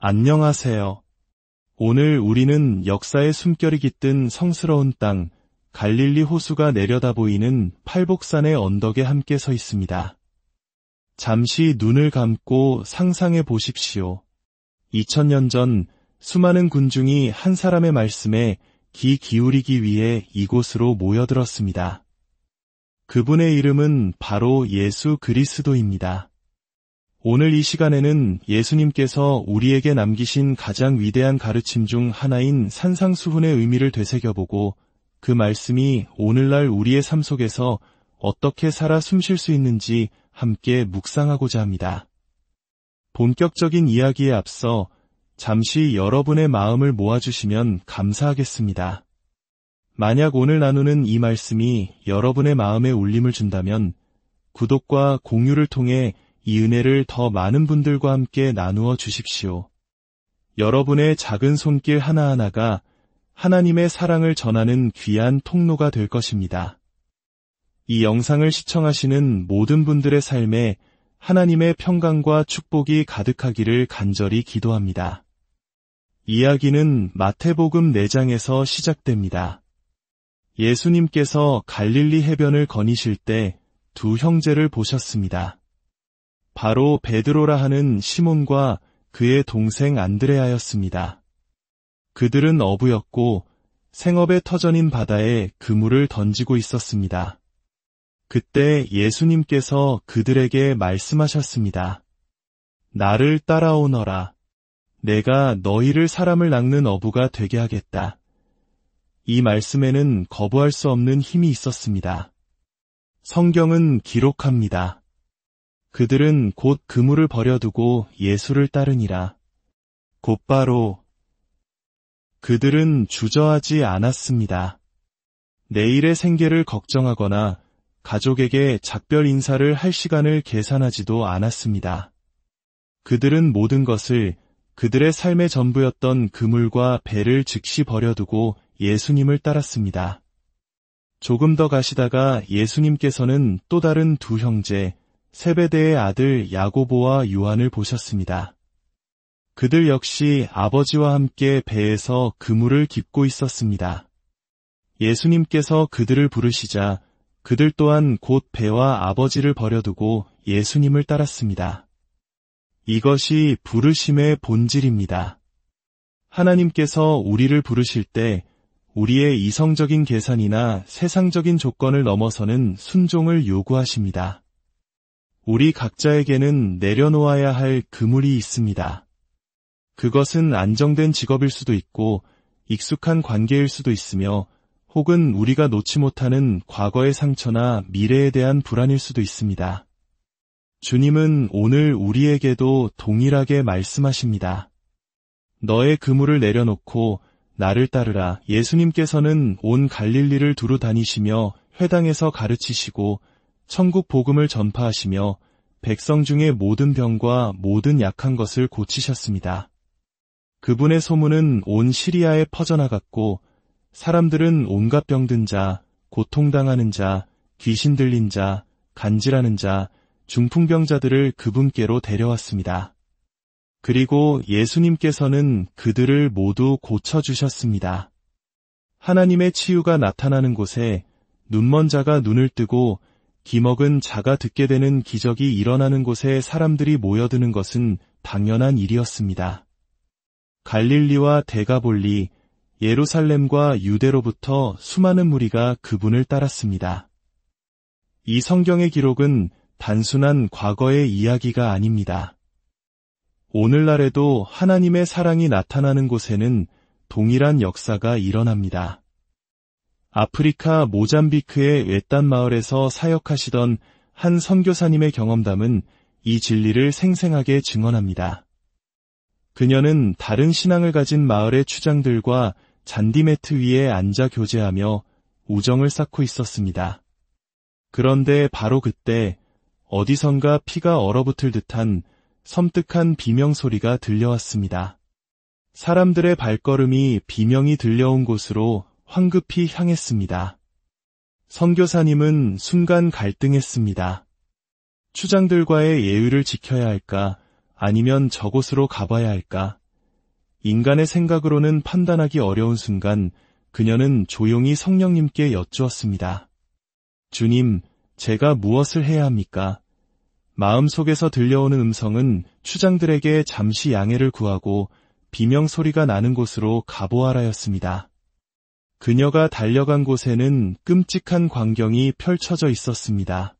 안녕하세요. 오늘 우리는 역사의 숨결이 깃든 성스러운 땅, 갈릴리 호수가 내려다 보이는 팔복산의 언덕에 함께 서 있습니다. 잠시 눈을 감고 상상해 보십시오. 2000년 전 수많은 군중이 한 사람의 말씀에 귀 기울이기 위해 이곳으로 모여들었습니다. 그분의 이름은 바로 예수 그리스도입니다. 오늘 이 시간에는 예수님께서 우리에게 남기신 가장 위대한 가르침 중 하나인 산상수훈의 의미를 되새겨보고 그 말씀이 오늘날 우리의 삶 속에서 어떻게 살아 숨쉴 수 있는지 함께 묵상하고자 합니다. 본격적인 이야기에 앞서 잠시 여러분의 마음을 모아주시면 감사하겠습니다. 만약 오늘 나누는 이 말씀이 여러분의 마음에 울림을 준다면 구독과 공유를 통해 이 은혜를 더 많은 분들과 함께 나누어 주십시오. 여러분의 작은 손길 하나하나가 하나님의 사랑을 전하는 귀한 통로가 될 것입니다. 이 영상을 시청하시는 모든 분들의 삶에 하나님의 평강과 축복이 가득하기를 간절히 기도합니다. 이야기는 마태복음 4장에서 시작됩니다. 예수님께서 갈릴리 해변을 거니실 때 두 형제를 보셨습니다. 바로 베드로라 하는 시몬과 그의 동생 안드레아였습니다. 그들은 어부였고 생업의 터전인 바다에 그물을 던지고 있었습니다. 그때 예수님께서 그들에게 말씀하셨습니다. 나를 따라오너라. 내가 너희를 사람을 낚는 어부가 되게 하겠다. 이 말씀에는 거부할 수 없는 힘이 있었습니다. 성경은 기록합니다. 그들은 곧 그물을 버려두고 예수를 따르니라. 곧바로 그들은 주저하지 않았습니다. 내일의 생계를 걱정하거나 가족에게 작별 인사를 할 시간을 계산하지도 않았습니다. 그들은 모든 것을 그들의 삶의 전부였던 그물과 배를 즉시 버려두고 예수님을 따랐습니다. 조금 더 가시다가 예수님께서는 또 다른 두 형제, 세베대의 아들 야고보와 요한을 보셨습니다. 그들 역시 아버지와 함께 배에서 그물을 깁고 있었습니다. 예수님께서 그들을 부르시자 그들 또한 곧 배와 아버지를 버려두고 예수님을 따랐습니다. 이것이 부르심의 본질입니다. 하나님께서 우리를 부르실 때 우리의 이성적인 계산이나 세상적인 조건을 넘어서는 순종을 요구하십니다. 우리 각자에게는 내려놓아야 할 그물이 있습니다. 그것은 안정된 직업일 수도 있고 익숙한 관계일 수도 있으며 혹은 우리가 놓지 못하는 과거의 상처나 미래에 대한 불안일 수도 있습니다. 주님은 오늘 우리에게도 동일하게 말씀하십니다. 너의 그물을 내려놓고 나를 따르라. 예수님께서는 온 갈릴리를 두루 다니시며 회당에서 가르치시고 천국 복음을 전파하시며 백성 중의 모든 병과 모든 약한 것을 고치셨습니다. 그분의 소문은 온 시리아에 퍼져나갔고 사람들은 온갖 병든 자, 고통당하는 자, 귀신 들린 자, 간질하는 자, 중풍병자들을 그분께로 데려왔습니다. 그리고 예수님께서는 그들을 모두 고쳐주셨습니다. 하나님의 치유가 나타나는 곳에 눈먼 자가 눈을 뜨고 기먹은 자가 듣게 되는 기적이 일어나는 곳에 사람들이 모여드는 것은 당연한 일이었습니다. 갈릴리와 데가볼리, 예루살렘과 유대로부터 수많은 무리가 그분을 따랐습니다. 이 성경의 기록은 단순한 과거의 이야기가 아닙니다. 오늘날에도 하나님의 사랑이 나타나는 곳에는 동일한 역사가 일어납니다. 아프리카 모잠비크의 외딴 마을에서 사역하시던 한 선교사님의 경험담은 이 진리를 생생하게 증언합니다. 그녀는 다른 신앙을 가진 마을의 추장들과 잔디매트 위에 앉아 교제하며 우정을 쌓고 있었습니다. 그런데 바로 그때 어디선가 피가 얼어붙을 듯한 섬뜩한 비명소리가 들려왔습니다. 사람들의 발걸음이 비명이 들려온 곳으로 황급히 향했습니다. 선교사님은 순간 갈등했습니다. 추장들과의 예의를 지켜야 할까, 아니면 저곳으로 가봐야 할까, 인간의 생각으로는 판단하기 어려운 순간 그녀는 조용히 성령님께 여쭈었습니다. 주님, 제가 무엇을 해야 합니까? 마음속에서 들려오는 음성은 추장들에게 잠시 양해를 구하고 비명소리가 나는 곳으로 가보아라였습니다. 그녀가 달려간 곳에는 끔찍한 광경이 펼쳐져 있었습니다.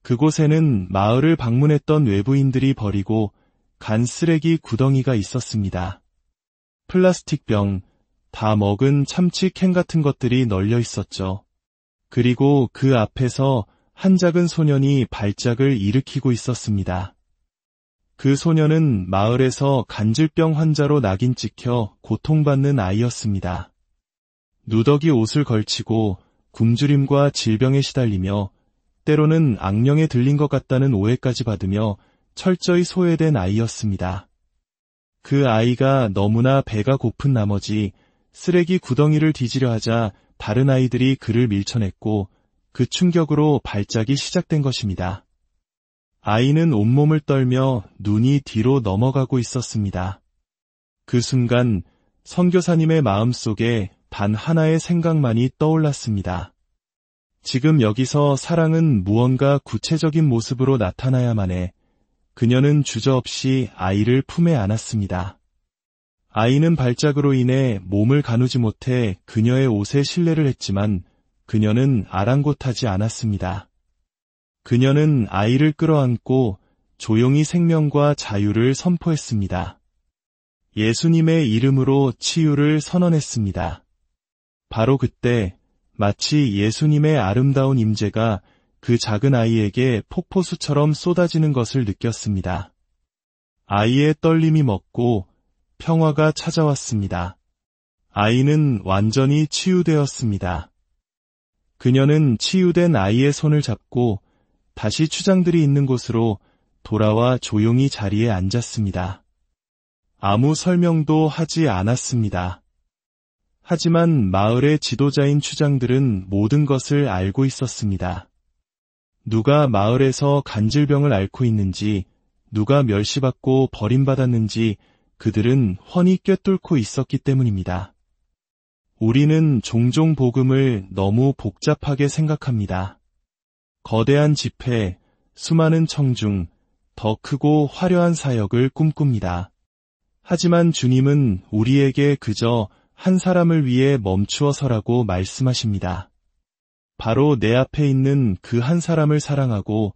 그곳에는 마을을 방문했던 외부인들이 버리고 간 쓰레기 구덩이가 있었습니다. 플라스틱 병, 다 먹은 참치 캔 같은 것들이 널려 있었죠. 그리고 그 앞에서 한 작은 소년이 발작을 일으키고 있었습니다. 그 소년은 마을에서 간질병 환자로 낙인 찍혀 고통받는 아이였습니다. 누더기 옷을 걸치고 굶주림과 질병에 시달리며 때로는 악령에 들린 것 같다는 오해까지 받으며 철저히 소외된 아이였습니다. 그 아이가 너무나 배가 고픈 나머지 쓰레기 구덩이를 뒤지려 하자 다른 아이들이 그를 밀쳐냈고 그 충격으로 발작이 시작된 것입니다. 아이는 온몸을 떨며 눈이 뒤로 넘어가고 있었습니다. 그 순간 선교사님의 마음속에 단 하나의 생각만이 떠올랐습니다. 지금 여기서 사랑은 무언가 구체적인 모습으로 나타나야만 해. 그녀는 주저없이 아이를 품에 안았습니다. 아이는 발작으로 인해 몸을 가누지 못해 그녀의 옷에 실례를 했지만 그녀는 아랑곳하지 않았습니다. 그녀는 아이를 끌어안고 조용히 생명과 자유를 선포했습니다. 예수님의 이름으로 치유를 선언했습니다. 바로 그때 마치 예수님의 아름다운 임재가 그 작은 아이에게 폭포수처럼 쏟아지는 것을 느꼈습니다. 아이의 떨림이 멎고 평화가 찾아왔습니다. 아이는 완전히 치유되었습니다. 그녀는 치유된 아이의 손을 잡고 다시 추장들이 있는 곳으로 돌아와 조용히 자리에 앉았습니다. 아무 설명도 하지 않았습니다. 하지만 마을의 지도자인 추장들은 모든 것을 알고 있었습니다. 누가 마을에서 간질병을 앓고 있는지, 누가 멸시받고 버림받았는지 그들은 훤히 꿰뚫고 있었기 때문입니다. 우리는 종종 복음을 너무 복잡하게 생각합니다. 거대한 집회, 수많은 청중, 더 크고 화려한 사역을 꿈꿉니다. 하지만 주님은 우리에게 그저 한 사람을 위해 멈추어 서라고 말씀하십니다. 바로 내 앞에 있는 그 한 사람을 사랑하고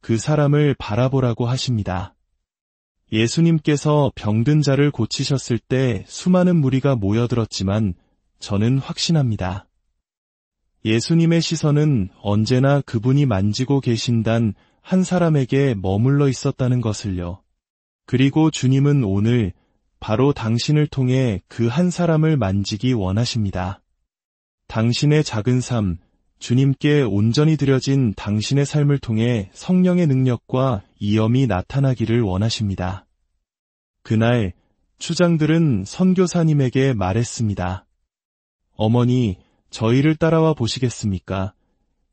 그 사람을 바라보라고 하십니다. 예수님께서 병든 자를 고치셨을 때 수많은 무리가 모여들었지만 저는 확신합니다. 예수님의 시선은 언제나 그분이 만지고 계신단 한 사람에게 머물러 있었다는 것을요. 그리고 주님은 오늘 바로 당신을 통해 그 한 사람을 만지기 원하십니다. 당신의 작은 삶, 주님께 온전히 드려진 당신의 삶을 통해 성령의 능력과 이엄이 나타나기를 원하십니다. 그날 추장들은 선교사님에게 말했습니다. 어머니, 저희를 따라와 보시겠습니까?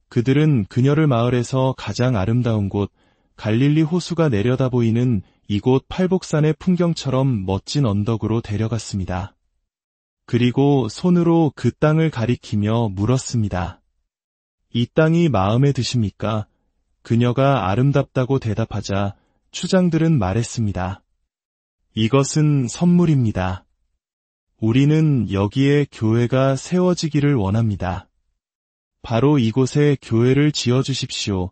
그들은 그녀를 마을에서 가장 아름다운 곳, 갈릴리 호수가 내려다 보이는 이곳 팔복산의 풍경처럼 멋진 언덕으로 데려갔습니다. 그리고 손으로 그 땅을 가리키며 물었습니다. 이 땅이 마음에 드십니까? 그녀가 아름답다고 대답하자 추장들은 말했습니다. 이것은 선물입니다. 우리는 여기에 교회가 세워지기를 원합니다. 바로 이곳에 교회를 지어주십시오.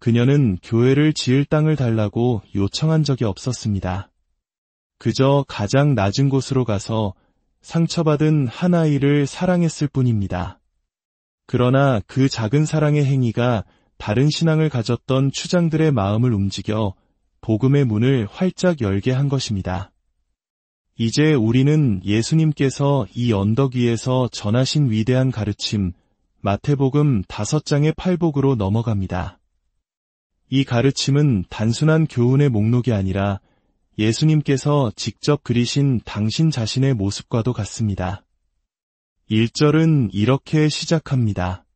그녀는 교회를 지을 땅을 달라고 요청한 적이 없었습니다. 그저 가장 낮은 곳으로 가서 상처받은 한 아이를 사랑했을 뿐입니다. 그러나 그 작은 사랑의 행위가 다른 신앙을 가졌던 추장들의 마음을 움직여 복음의 문을 활짝 열게 한 것입니다. 이제 우리는 예수님께서 이 언덕 위에서 전하신 위대한 가르침, 마태복음 5장의 8복으로 넘어갑니다. 이 가르침은 단순한 교훈의 목록이 아니라 예수님께서 직접 그리신 당신 자신의 모습과도 같습니다. 1절은 이렇게 시작합니다.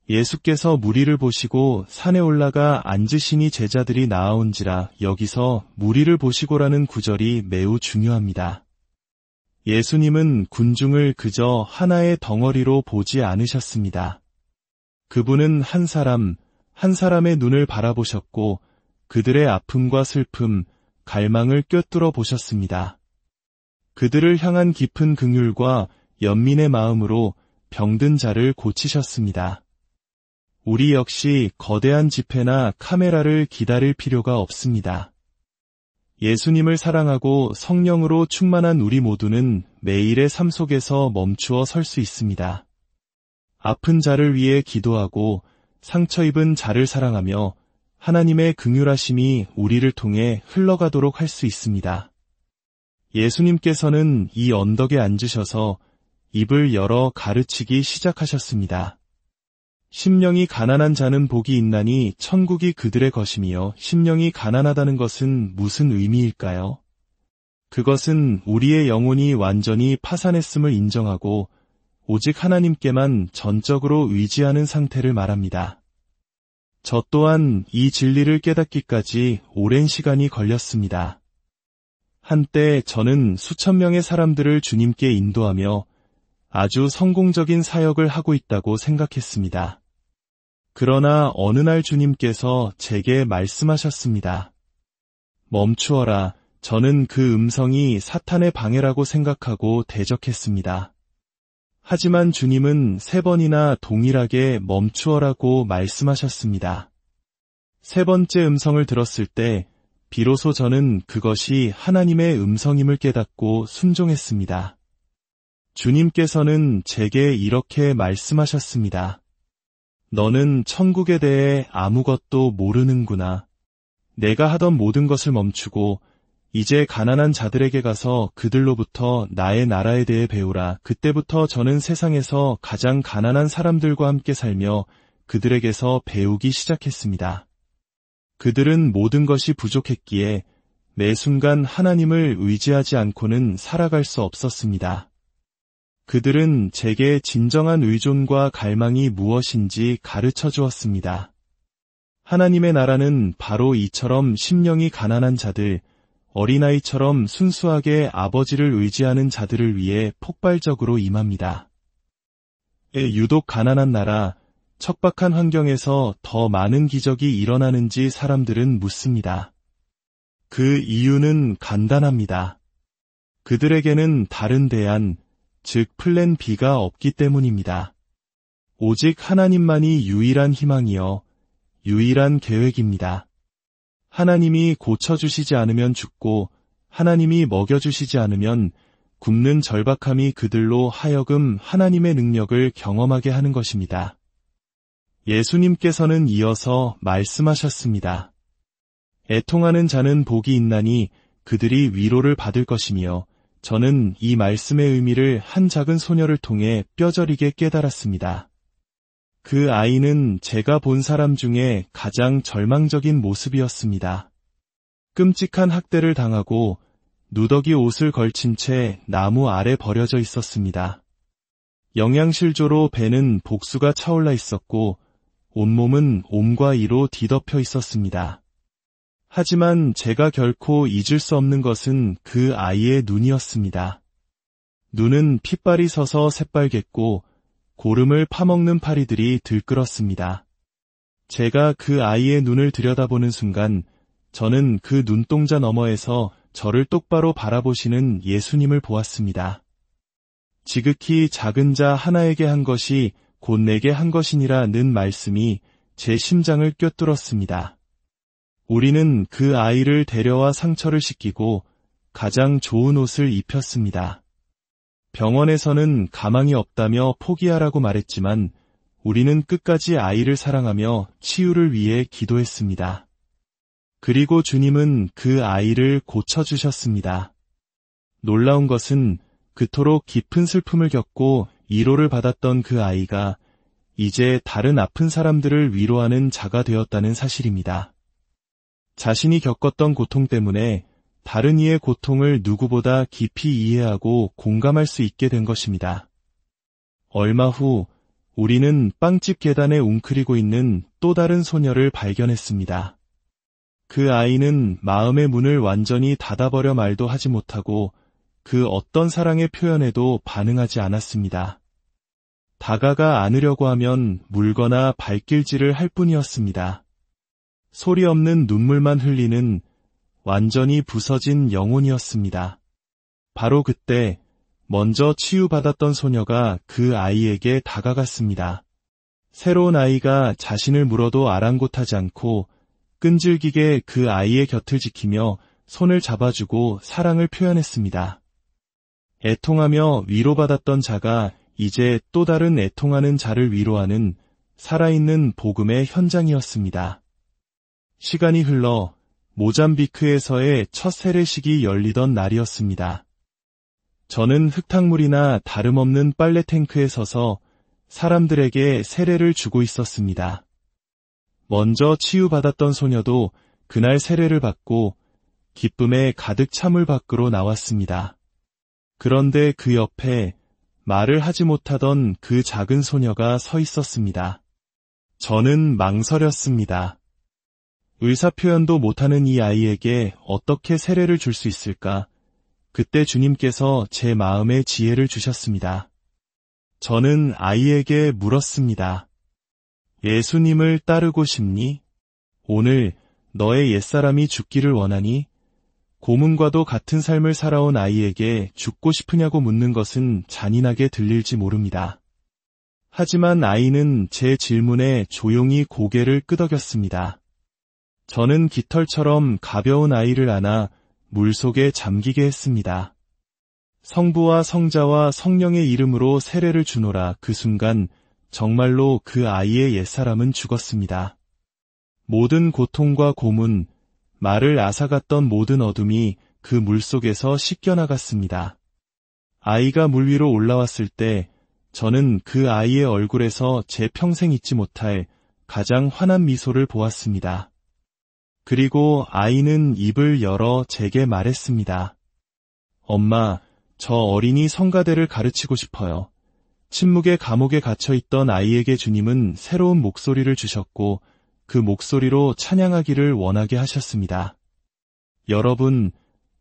예수께서 무리를 보시고 산에 올라가 앉으시니 제자들이 나아온지라. 여기서 무리를 보시고라는 구절이 매우 중요합니다. 예수님은 군중을 그저 하나의 덩어리로 보지 않으셨습니다. 그분은 한 사람, 한 사람의 눈을 바라보셨고 그들의 아픔과 슬픔, 갈망을 꿰뚫어 보셨습니다. 그들을 향한 깊은 긍휼과 연민의 마음으로 병든 자를 고치셨습니다. 우리 역시 거대한 집회나 카메라를 기다릴 필요가 없습니다. 예수님을 사랑하고 성령으로 충만한 우리 모두는 매일의 삶 속에서 멈추어 설 수 있습니다. 아픈 자를 위해 기도하고 상처 입은 자를 사랑하며 하나님의 긍휼하심이 우리를 통해 흘러가도록 할 수 있습니다. 예수님께서는 이 언덕에 앉으셔서 입을 열어 가르치기 시작하셨습니다. 심령이 가난한 자는 복이 있나니 천국이 그들의 것이며 심령이 가난하다는 것은 무슨 의미일까요? 그것은 우리의 영혼이 완전히 파산했음을 인정하고 오직 하나님께만 전적으로 의지하는 상태를 말합니다. 저 또한 이 진리를 깨닫기까지 오랜 시간이 걸렸습니다. 한때 저는 수천 명의 사람들을 주님께 인도하며 아주 성공적인 사역을 하고 있다고 생각했습니다. 그러나 어느 날 주님께서 제게 말씀하셨습니다. 멈추어라. 저는 그 음성이 사탄의 방해라고 생각하고 대적했습니다. 하지만 주님은 3번이나 동일하게 멈추어라고 말씀하셨습니다. 3번째 음성을 들었을 때 비로소 저는 그것이 하나님의 음성임을 깨닫고 순종했습니다. 주님께서는 제게 이렇게 말씀하셨습니다. 너는 천국에 대해 아무것도 모르는구나. 내가 하던 모든 것을 멈추고 이제 가난한 자들에게 가서 그들로부터 나의 나라에 대해 배우라. 그때부터 저는 세상에서 가장 가난한 사람들과 함께 살며 그들에게서 배우기 시작했습니다. 그들은 모든 것이 부족했기에 매 순간 하나님을 의지하지 않고는 살아갈 수 없었습니다. 그들은 제게 진정한 의존과 갈망이 무엇인지 가르쳐 주었습니다. 하나님의 나라는 바로 이처럼 심령이 가난한 자들, 어린아이처럼 순수하게 아버지를 의지하는 자들을 위해 폭발적으로 임합니다. 유독 가난한 나라, 척박한 환경에서 더 많은 기적이 일어나는지 사람들은 묻습니다. 그 이유는 간단합니다. 그들에게는 다른 대안, 즉 플랜 B가 없기 때문입니다. 오직 하나님만이 유일한 희망이요, 유일한 계획입니다. 하나님이 고쳐주시지 않으면 죽고 하나님이 먹여주시지 않으면 굶는 절박함이 그들로 하여금 하나님의 능력을 경험하게 하는 것입니다. 예수님께서는 이어서 말씀하셨습니다. 애통하는 자는 복이 있나니 그들이 위로를 받을 것이며 저는 이 말씀의 의미를 한 작은 소녀를 통해 뼈저리게 깨달았습니다. 그 아이는 제가 본 사람 중에 가장 절망적인 모습이었습니다. 끔찍한 학대를 당하고 누더기 옷을 걸친 채 나무 아래 버려져 있었습니다. 영양실조로 배는 복수가 차올라 있었고 온몸은 옴과 이로 뒤덮여 있었습니다. 하지만 제가 결코 잊을 수 없는 것은 그 아이의 눈이었습니다. 눈은 핏발이 서서 새빨갰고 고름을 파먹는 파리들이 들끓었습니다. 제가 그 아이의 눈을 들여다보는 순간 저는 그 눈동자 너머에서 저를 똑바로 바라보시는 예수님을 보았습니다. 지극히 작은 자 하나에게 한 것이 곧 내게 한 것이니라는 말씀이 제 심장을 꿰뚫었습니다. 우리는 그 아이를 데려와 상처를 씻기고 가장 좋은 옷을 입혔습니다. 병원에서는 가망이 없다며 포기하라고 말했지만 우리는 끝까지 아이를 사랑하며 치유를 위해 기도했습니다. 그리고 주님은 그 아이를 고쳐주셨습니다. 놀라운 것은 그토록 깊은 슬픔을 겪고 위로를 받았던 그 아이가 이제 다른 아픈 사람들을 위로하는 자가 되었다는 사실입니다. 자신이 겪었던 고통 때문에 다른 이의 고통을 누구보다 깊이 이해하고 공감할 수 있게 된 것입니다. 얼마 후 우리는 빵집 계단에 웅크리고 있는 또 다른 소녀를 발견했습니다. 그 아이는 마음의 문을 완전히 닫아버려 말도 하지 못하고 그 어떤 사랑의 표현에도 반응하지 않았습니다. 다가가 안으려고 하면 물거나 발길질을 할 뿐이었습니다. 소리 없는 눈물만 흘리는 완전히 부서진 영혼이었습니다. 바로 그때 먼저 치유받았던 소녀가 그 아이에게 다가갔습니다. 새로운 아이가 자신을 물어도 아랑곳하지 않고 끈질기게 그 아이의 곁을 지키며 손을 잡아주고 사랑을 표현했습니다. 애통하며 위로받았던 자가 이제 또 다른 애통하는 자를 위로하는 살아있는 복음의 현장이었습니다. 시간이 흘러 모잠비크에서의 첫 세례식이 열리던 날이었습니다. 저는 흙탕물이나 다름없는 빨래 탱크에 서서 사람들에게 세례를 주고 있었습니다. 먼저 치유받았던 소녀도 그날 세례를 받고 기쁨에 가득 차물 밖으로 나왔습니다. 그런데 그 옆에 말을 하지 못하던 그 작은 소녀가 서 있었습니다. 저는 망설였습니다. 의사표현도 못하는 이 아이에게 어떻게 세례를 줄 수 있을까? 그때 주님께서 제 마음에 지혜를 주셨습니다. 저는 아이에게 물었습니다. 예수님을 따르고 싶니? 오늘 너의 옛사람이 죽기를 원하니? 고문과도 같은 삶을 살아온 아이에게 죽고 싶으냐고 묻는 것은 잔인하게 들릴지 모릅니다. 하지만 아이는 제 질문에 조용히 고개를 끄덕였습니다. 저는 깃털처럼 가벼운 아이를 안아 물속에 잠기게 했습니다. 성부와 성자와 성령의 이름으로 세례를 주노라. 그 순간 정말로 그 아이의 옛사람은 죽었습니다. 모든 고통과 고문, 말을 앗아갔던 모든 어둠이 그 물속에서 씻겨나갔습니다. 아이가 물 위로 올라왔을 때 저는 그 아이의 얼굴에서 제 평생 잊지 못할 가장 환한 미소를 보았습니다. 그리고 아이는 입을 열어 제게 말했습니다. 엄마, 저 어린이 성가대를 가르치고 싶어요. 침묵의 감옥에 갇혀있던 아이에게 주님은 새로운 목소리를 주셨고 그 목소리로 찬양하기를 원하게 하셨습니다. 여러분,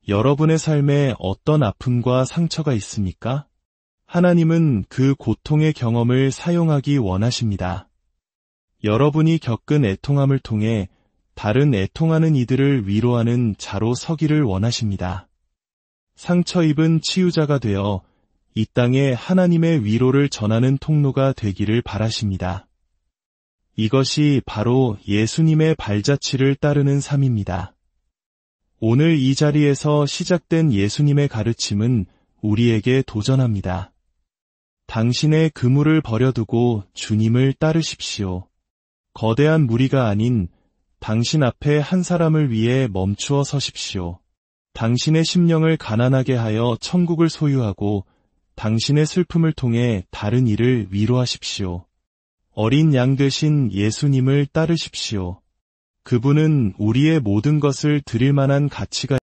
여러분의 삶에 어떤 아픔과 상처가 있습니까? 하나님은 그 고통의 경험을 사용하기 원하십니다. 여러분이 겪은 애통함을 통해 다른 애통하는 이들을 위로하는 자로 서기를 원하십니다. 상처 입은 치유자가 되어 이 땅에 하나님의 위로를 전하는 통로가 되기를 바라십니다. 이것이 바로 예수님의 발자취를 따르는 삶입니다. 오늘 이 자리에서 시작된 예수님의 가르침은 우리에게 도전합니다. 당신의 그물을 버려두고 주님을 따르십시오. 거대한 무리가 아닌 당신 앞에 한 사람을 위해 멈추어 서십시오. 당신의 심령을 가난하게 하여 천국을 소유하고 당신의 슬픔을 통해 다른 이를 위로하십시오. 어린 양 되신 예수님을 따르십시오. 그분은 우리의 모든 것을 드릴 만한 가치가